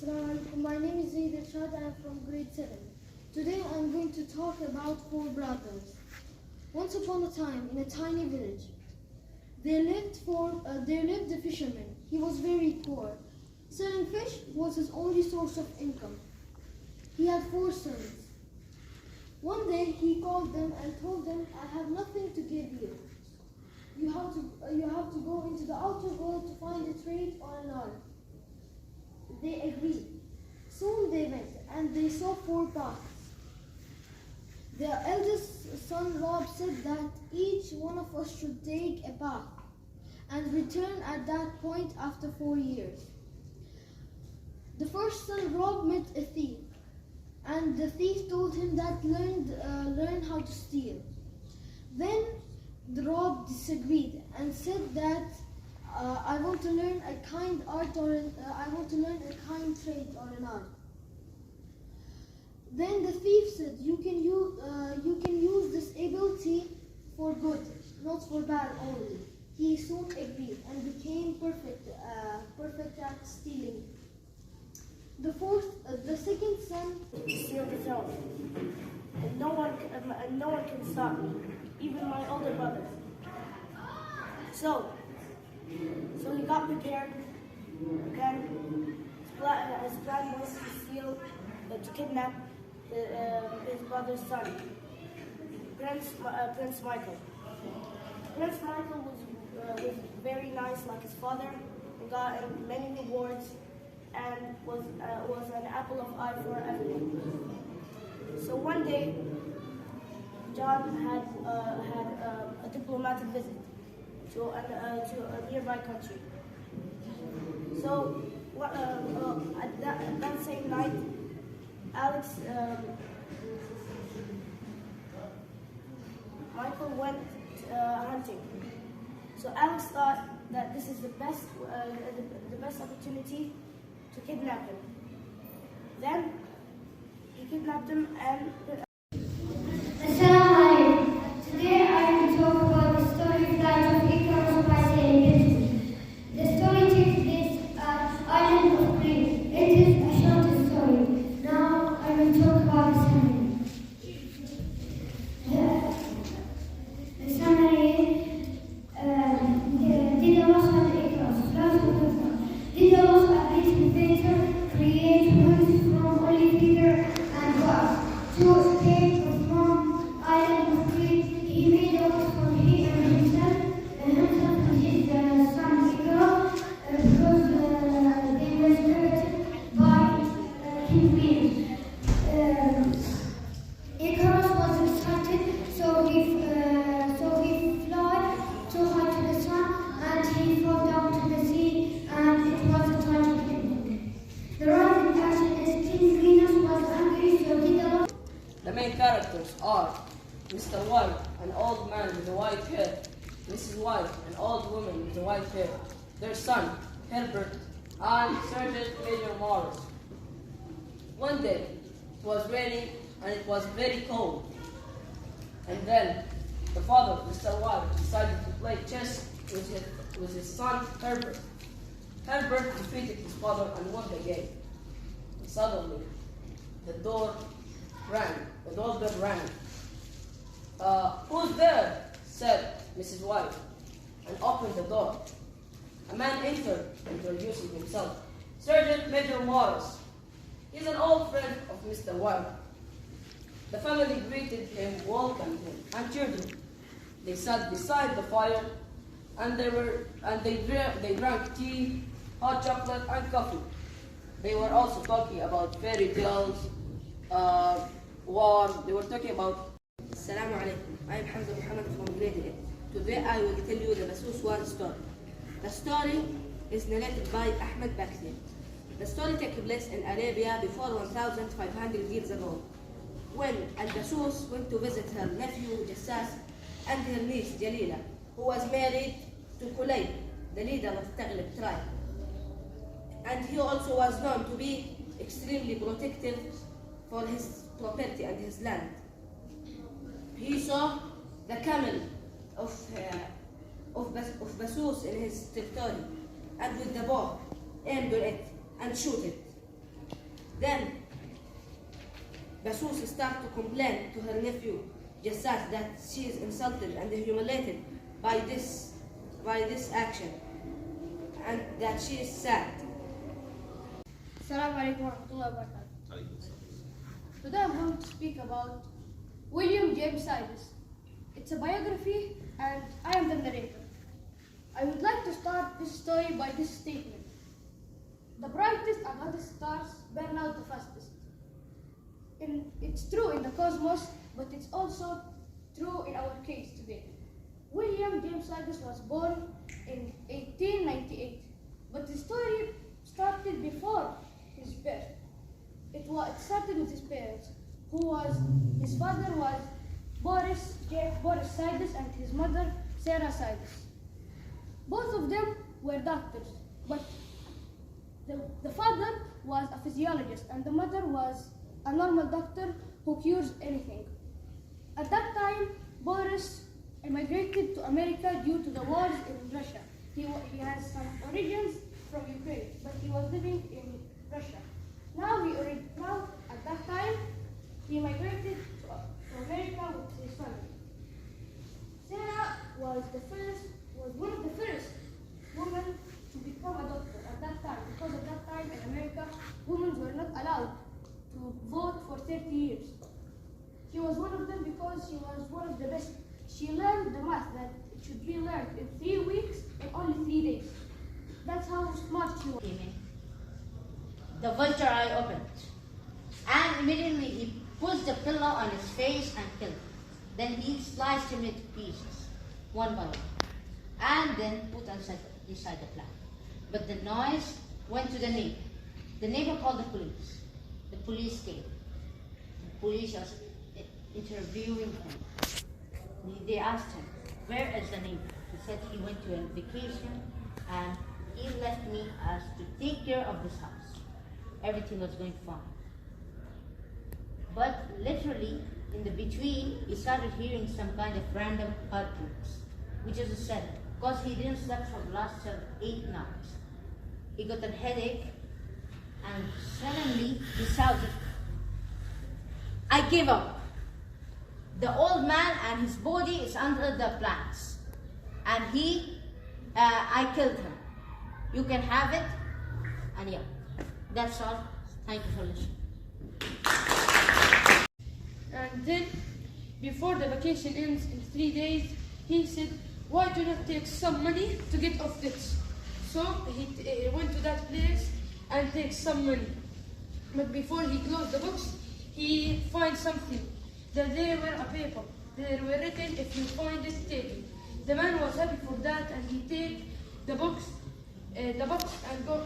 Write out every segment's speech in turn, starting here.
Assalamu alaikum. My name is Zaid Irshad. I am from grade 7. Today I am going to talk about four brothers. Once upon a time, in a tiny village, there lived a fisherman. He was very poor. Selling fish was his only source of income. He had four sons. One day he called them and told them, "I have nothing to give you. You have to go into the outer world to find a trade or an art." They agreed. Soon they went and they saw four paths. Their eldest son Rob said that each one of us should take a path and return at that point after 4 years. The first son Rob met a thief, and the thief told him that learn how to steal. Then Rob disagreed and said that I want to learn a kind art I want to learn a kind trade or an art. Then the thief said, you can use this ability for good, not for bad only. He soon agreed and became perfect at stealing. The second son steal the throne, and no one can stop me, even my older brother. So he got prepared. Then his plan was to kidnap his brother's son, Prince Michael. Prince Michael was very nice, like his father, and got many rewards, and was an apple of eye for everyone. So one day, John had a diplomatic visit to a nearby country. So at that same night, Michael went hunting. So Alex thought that this is the best opportunity to kidnap him. Then he kidnapped him and. Assalamu alaikum. Today I will talk about the story of life of Icarus by saying this. The story takes place at Island of Crete. It is a short story. Now I will talk about the summary. The summary Daedalus and Icarus. Daedalus, a great inventor, created wings from olive figure and wax. To escape from Island of Crete, he made a house for he and himself and his son Icarus, because they were inherited by King Venus. Icarus was excited, so he flew too high to the sun, and he fell down to the sea, and it was a tragic ending. The rising action is King Venus was angry, so Daedalus. The main characters are Mr. White, an old man with a white hair, Mrs. White, an old woman with a white hair, their son, Herbert, and Sergeant Major Morris. One day, it was raining and it was very cold. And then, the father, Mr. White, decided to play chess with his son, Herbert. Herbert defeated his father and won the game. And suddenly, the doorbell rang. "Who's there?" said Mrs. White, and opened the door. A man entered, introducing himself. "Sergeant Major Morris." He's an old friend of Mr. White. The family greeted him, welcomed him, and cheered him. They sat beside the fire, and they drank tea, hot chocolate, and coffee. They were also talking about fairy tales, war. They were talking about. Assalamu alaikum. I am Hamza Muhammad from grade 8. Today I will tell you the Basus 1 story. The story is narrated by Ahmed Bakri. The story takes place in Arabia before 1,500 years ago, when Al-Basus went to visit her nephew Jassas and her niece Jalila, who was married to Kulayb, the leader of Taghlib tribe. And he also was known to be extremely protective for his property and his land. He saw the camel of Basus in his territory, and with the bow aimed on it and shoot it. Then Basus started to complain to her nephew, Jassas, that she is insulted and humiliated by this action, and that she is sad. Assalamu alaikum wa rahmatullahi wa barakatuh. Today I'm going to speak about William James Cyrus. It's a biography and I am the narrator. I would like to start this story by this statement. The brightest and hottest stars burn out the fastest. It's true in the cosmos, but it's also true in our case today. William James Cyrus was born in 1898, but the story started before his birth. It started with his parents, his father was Boris Cyrus and his mother Sarah Cyrus. Both of them were doctors, but the father was a physiologist and the mother was a normal doctor who cures anything. At that time, Boris emigrated to America due to the wars in Russia. He has some origins from Ukraine, but he was living in Russia. Now, at that time, he migrated to America with his family. Sarah was one of the first women to become a doctor at that time, because at that time in America, women were not allowed to vote for 30 years. She was one of them because she was one of the best. She learned the math that it should be learned in 3 weeks in only 3 days. That's how smart she was. The vulture eye opened, and immediately he pushed the pillow on his face and killed him. Then he sliced him into pieces, one by one, and then put inside the plant. But the noise went to the neighbor. The neighbor called the police. The police came. The police was interviewing him. They asked him, "Where is the neighbor?" He said he went to a vacation and he left me as to take care of this house. Everything was going fine. But literally, in the between, he started hearing some kind of random heartbeats, which is a sudden, because he didn't sleep for the last 8 nights. He got a headache, and suddenly he shouted, "I give up. The old man and his body is under the plants, and I killed him. You can have it." And yeah, that's all. Thank you for listening. And then, before the vacation ends in 3 days, he said, "Why do not take some money to get off this?" So he went to that place and takes some money. But before he closed the books, he finds something. That there were a paper. There were written, "If you find it, take it." The man was happy for that, and he take the books and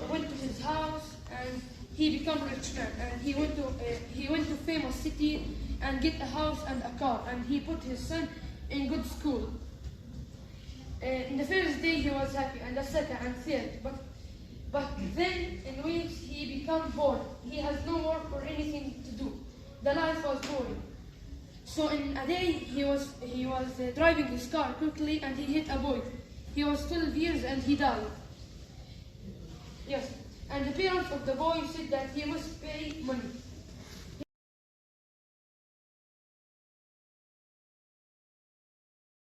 went to his house, and he became a rich man. And he went to famous city and get a house and a car, and he put his son in good school. In the first day he was happy, and the second and third, but then in weeks he became bored. He has no work or anything to do. The life was boring. So in a day he was driving his car quickly and he hit a boy. He was 12 years and he died. Yes, and the parents of the boy said that he must pay money.